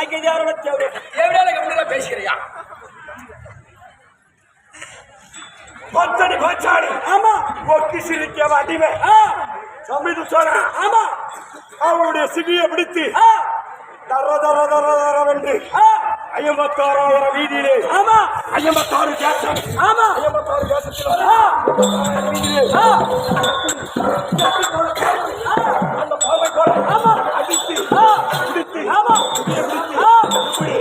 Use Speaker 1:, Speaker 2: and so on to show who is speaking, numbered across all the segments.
Speaker 1: பாய்க்கது யாரோட
Speaker 2: எவ்வளோ கம்மியா பேசுகிறியா?
Speaker 3: பத்தடி பச்சாடி
Speaker 1: ஆமா
Speaker 3: கொக்கி சிரிக்க அடிமை சமைத்து சொன்ன
Speaker 1: ஆமா
Speaker 3: அவனுடைய சிகியை பிடித்து தர தர தர தரவென்று 56,000 வீதியிலே
Speaker 1: ஆமா
Speaker 3: 56 தேசம்
Speaker 1: ஆமா
Speaker 3: 56 தேசத்தில் வீதியிலே அந்த பாவை போல
Speaker 1: ஆமா
Speaker 3: அடித்து பிடித்து
Speaker 1: ஆமா
Speaker 3: இப்படி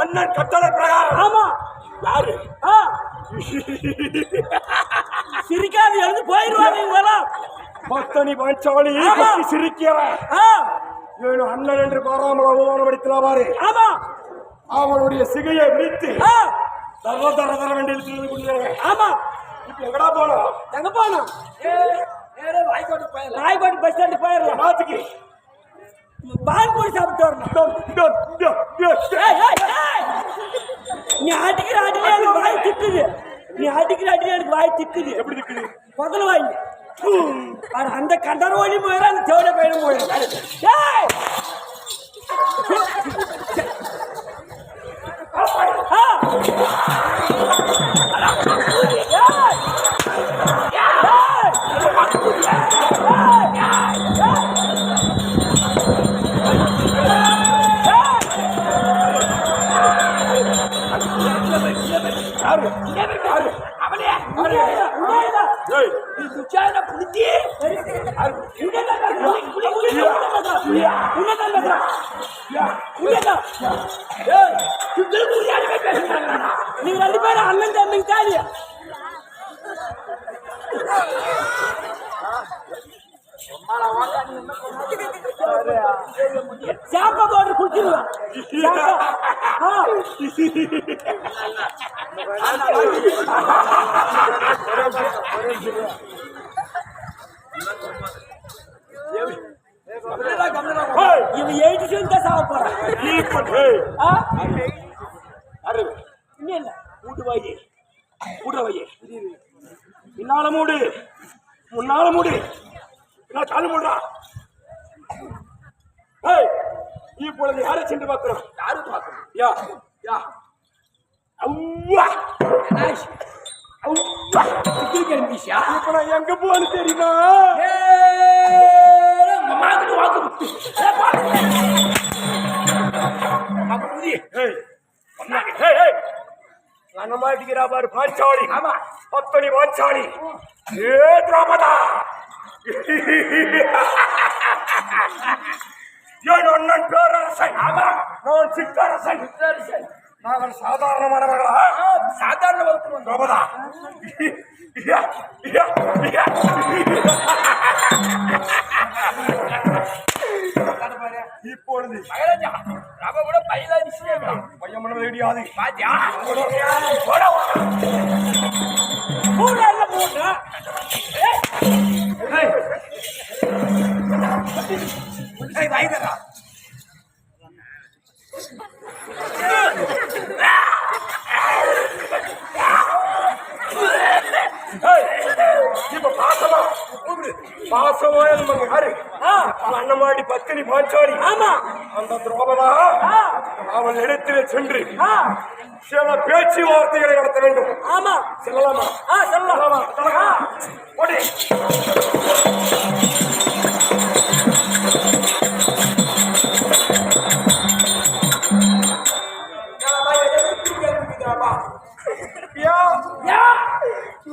Speaker 3: அண்ணன் கட்டளை பிரகாரம்
Speaker 1: ஆமா
Speaker 3: யாரு
Speaker 1: சிரிக்காது எழுந்து போயிருவாங்க
Speaker 3: பக்தனி பாஞ்சாலி சிரிக்கிறவன் ஏழு அண்ணன் என்று பாராமல் அவமானப்படுத்தினாரு.
Speaker 1: ஆமா
Speaker 3: அவனுடைய சிகையை விரித்து தர தர தர வேண்டிய
Speaker 1: ஆமா
Speaker 3: இப்ப எங்கடா போனோம்?
Speaker 1: எங்க போனோம்?
Speaker 2: ராய்கோட்டு போயிடலாம்.
Speaker 1: ராய்கோட் பஸ் ஸ்டாண்ட் போயிடலாம்.
Speaker 3: ராத்திக்கு
Speaker 1: பால்பூரி சாப்பிட்டு வரணும். நீ அடிக்கிற அடியில எனக்கு வாய் திக்குது. நீ அடிக்கிற அடியில எனக்கு வாய் திக்குது.
Speaker 3: எப்படி இருக்குது?
Speaker 1: முதல்ல வாய் அந்த கண்டர் ஓடி போயிடும், அந்த செவட பயிரும் போயிடும். நீங்க ரெண்டு பேரும் அண்ணன் தம்பிங்க தாலி சாப்பா போட்டு குடிச்சிருவேன். இவன் 8 சென்ட் தான் சாப்பிட போறான். இன்னும் இல்ல
Speaker 3: மூடு வாயே மூட வாயே பின்னால மூடு முன்னால மூடு நான் காலு மூடுறா. இப்பொழுது யாரை சென்று பார்க்கிறோம்?
Speaker 2: யாரு பார்க்கணும்?
Speaker 3: யா
Speaker 2: யா
Speaker 3: அவ்வா
Speaker 2: அவ்வா கிளம்பிஷா.
Speaker 3: இப்ப நான் எங்க போன்னு தெரியுமா?
Speaker 2: மாட்டு வாக்கு
Speaker 3: மாட்டிக்கிறா பாரு பாஞ்சாலி.
Speaker 2: ஆமா
Speaker 3: பத்தனி பாஞ்சாலி. ஏ திரௌபதா என் அண்ணன் பேரரசன்.
Speaker 2: ஆமா
Speaker 3: நான் சிற்றரசன். நாங்கள் சாதாரணமானவர்களா?
Speaker 2: சாதாரண வகுப்பு
Speaker 3: திரௌபதா இப்பொழுது
Speaker 2: அவ கூட பையலா நிச்சயம்
Speaker 3: பையன் மனதை இடியாது.
Speaker 2: பாத்தியா வாய்தரா
Speaker 3: இப்ப பாசமா பாசமா நமக்கு யாரு? அண்ணமாடி பத்தினி பாஞ்சாலி.
Speaker 1: ஆமா
Speaker 3: அந்த திரௌபதா அவள் இடத்திலே சென்று சில பேச்சுவார்த்தைகளை நடத்த வேண்டும்.
Speaker 1: ஆமா
Speaker 3: செல்லலாமா?
Speaker 1: சொல்லலாம்.
Speaker 3: ஓடி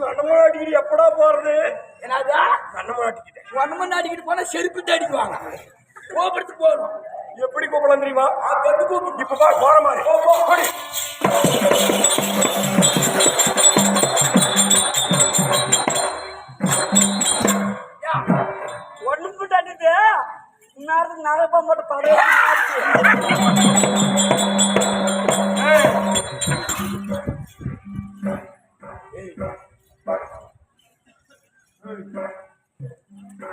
Speaker 3: அண்ணமாடிக்கிட்டு எப்படா போறது?
Speaker 2: என்னதா
Speaker 3: அண்ணமாடிக்கிட்ட
Speaker 2: ஒன்னு அடிக்கிட்டு போனா செருப்பு அடிக்குவாங்க. கோபுரத்து போகணும்.
Speaker 3: எப்படி கூப்பிடலாம் தெரியுமா? இப்ப பா போற மாதிரி
Speaker 1: ஒண்ணு போட்டாட்டு நேரத்துக்கு நகைப்பா மட்டும் படம்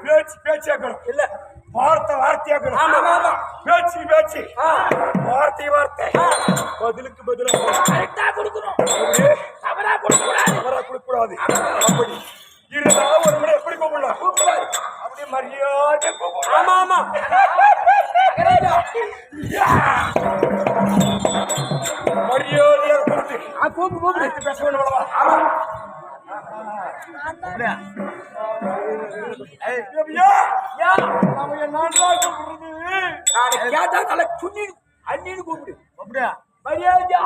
Speaker 3: பேச்சு பேச்சாக்கணும்.
Speaker 1: இல்ல
Speaker 3: வார்த்தையாக்கணும்.
Speaker 1: ஆமா ஆமா
Speaker 3: பேச்சு வார்த்தை பதிலுக்கு பதிலா
Speaker 2: கரெக்டா கொடுக்கணும்.
Speaker 3: அப்படி
Speaker 2: தவறா கொடுக்கக்கூடாது.
Speaker 3: தவறா கொடுக்கக்கூடாது. அப்படி இருந்தாலும் ஒரு முறை எப்படி கூப்பிடலாம்? அப்படியே மரியாதை கூப்பிடலாம்.
Speaker 1: ஆமா ஆமா
Speaker 3: மரியாதையா கூப்பிட்டு
Speaker 1: கூப்பிடு
Speaker 3: பேச வேண்டும் அல்லவா? நாம என்னடா கூப்பிடுறது?
Speaker 2: கேட்டா நல்லா சுண்ணின்னு அண்ணின்னு கூப்பிடு.
Speaker 3: அப்படியா?
Speaker 2: மரியாதையா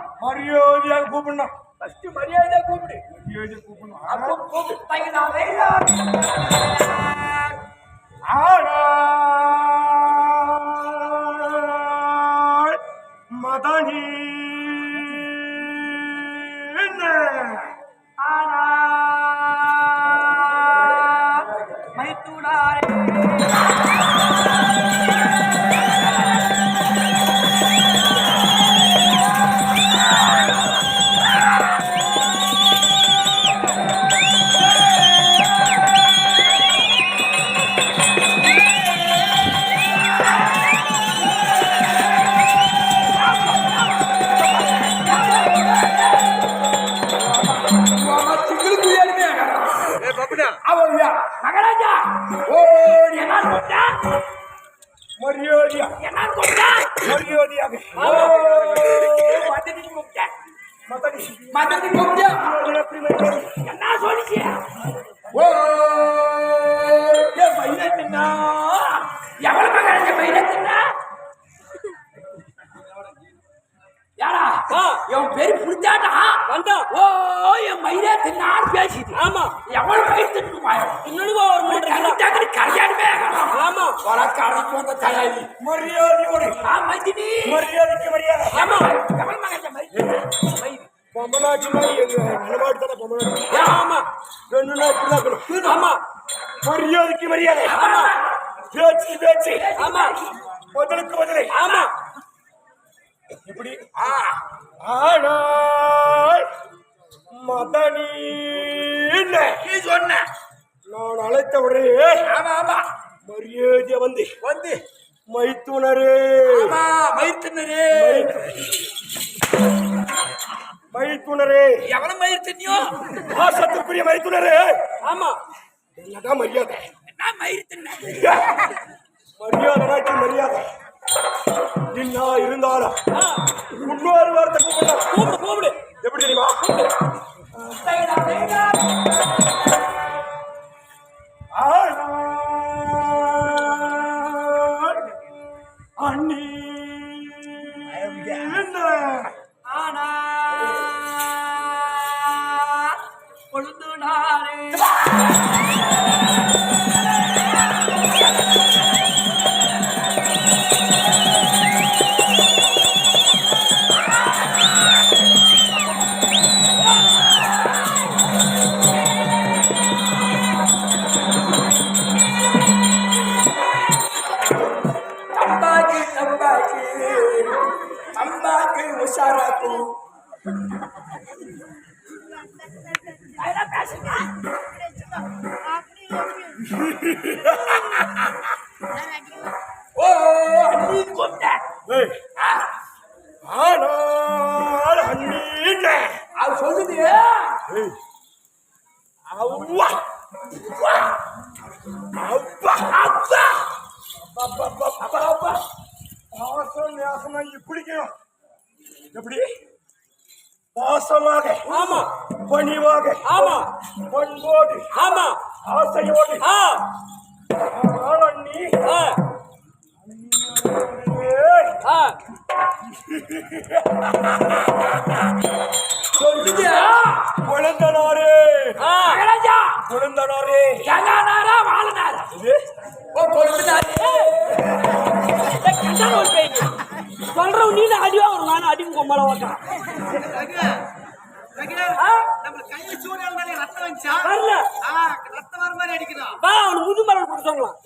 Speaker 3: கூப்பிடணும்.
Speaker 2: ஃபர்ஸ்ட் மரியாதையா கூப்பிடு.
Speaker 3: கூப்பிடணும்.
Speaker 2: அப்போ கூப்பிடு. தையலா தையலா.
Speaker 3: மதனி
Speaker 2: மகாராஜா என்ன கூப்பிட்டா?
Speaker 3: மரியாதையா
Speaker 2: என்ன கூப்பிட்டா?
Speaker 3: மரியாதையாக
Speaker 2: மதனி கூப்பிட்டா.
Speaker 3: மதனி
Speaker 2: மதனி கூப்பிட்டா.
Speaker 3: எப்படி மரியாதை?
Speaker 2: என்ன சொல்லிச்சு?
Speaker 3: ஓ
Speaker 2: ஏன் மயிலத்தின்னா? எவ்வளவு மகாராஜா மயிலத்தின்னா? யாரா என் பேரு புடிச்சாட்டா
Speaker 1: வந்தா
Speaker 2: ஓ என் மயிலே தின்னான்னு பேசிட்டு
Speaker 1: ஆமா
Speaker 2: எவ்வளவு மயில் தின்னுமா?
Speaker 1: இன்னொரு ஒரு மூணு
Speaker 2: கரெக்டாக கல்யாணமே
Speaker 1: ஆமா
Speaker 2: கடைக்கு வந்த தயாரி
Speaker 3: மரியாதையோடு
Speaker 2: மதினி
Speaker 3: மரியாதைக்கு மரியாதை.
Speaker 1: ஆமா
Speaker 2: எவ்வளவு மகாராஜா மயில்
Speaker 3: பொம்மனாட்சினா எங்க நிலமாடு தானே பொம்மனாட்சி.
Speaker 1: ஆமா
Speaker 3: வேணும்னா இப்படிதான் இருக்கணும்.
Speaker 1: ஆமா
Speaker 3: மரியாதைக்கு மரியாதை.
Speaker 1: ஆமா
Speaker 3: பேச்சு
Speaker 1: ஆமா
Speaker 3: பதிலுக்கு பதிலை.
Speaker 1: ஆமா
Speaker 3: இப்படி ஆனால் மதனி
Speaker 2: நீ சொன்ன
Speaker 3: நான் அழைத்த உடனே
Speaker 2: ஆமா ஆமா
Speaker 3: மரியாதைய வந்து
Speaker 2: வந்து
Speaker 3: மைத்துனரே
Speaker 2: ஆமா மயில் தின்னரே
Speaker 3: மைத்துனரே
Speaker 2: எவ்வளவு மயில் தின்னியோ?
Speaker 3: பாசத்துக்குரிய மைத்துனரே
Speaker 1: ஆமா
Speaker 3: என்னதான் மரியாதை?
Speaker 2: என்ன மயில் தின்ன?
Speaker 3: மரியாதை மரியாதை என்ன இருந்தாலும் இன்னொரு வார்த்தை கூப்பிடலாம்.
Speaker 1: கூப்பிடு
Speaker 3: எப்படி தெரியுமா?
Speaker 2: தைலா தைலா.
Speaker 3: அண்ணி
Speaker 1: ஆனா கொழுந்து நாரே
Speaker 2: அம்பாக்கு உஷாராக்கு ஓ அண்ணி கூப்பிட்டேன்.
Speaker 3: ஆனால் அண்ணீன்ன
Speaker 2: அது சொல்லுது
Speaker 3: அவ்வா அவ்வா அவ்வா அப்பா பாசம் நேசமா பிடிக்கணும். எப்படி பாசமாக
Speaker 1: ஆமா
Speaker 3: பணிவாக
Speaker 1: ஆமா
Speaker 3: பண்போடு
Speaker 1: ஆமா
Speaker 3: ஆசையோடு
Speaker 1: ஆ
Speaker 3: அண்ணி
Speaker 1: ஆ ஆ
Speaker 2: சொல்லுது
Speaker 3: குழந்தனாரே
Speaker 2: மகாராஜா
Speaker 3: குழந்தனாரே
Speaker 2: என்னாரா வாழனாரா
Speaker 3: இது
Speaker 2: ஓ கொழுந்தாரே
Speaker 1: சொல்றவன் நீ அடிவா ஒரு நானும் அடிக்கும் கொம்பளை ஓட்டான்
Speaker 4: நம்ம கையில சூரியல் மேல ரத்தம் வந்துச்சா
Speaker 1: வரல
Speaker 4: ரத்தம் வர மாதிரி அடிக்கிறான்
Speaker 1: வா அவனுக்கு முதுமலை கொடுக்க சொல்லலாம்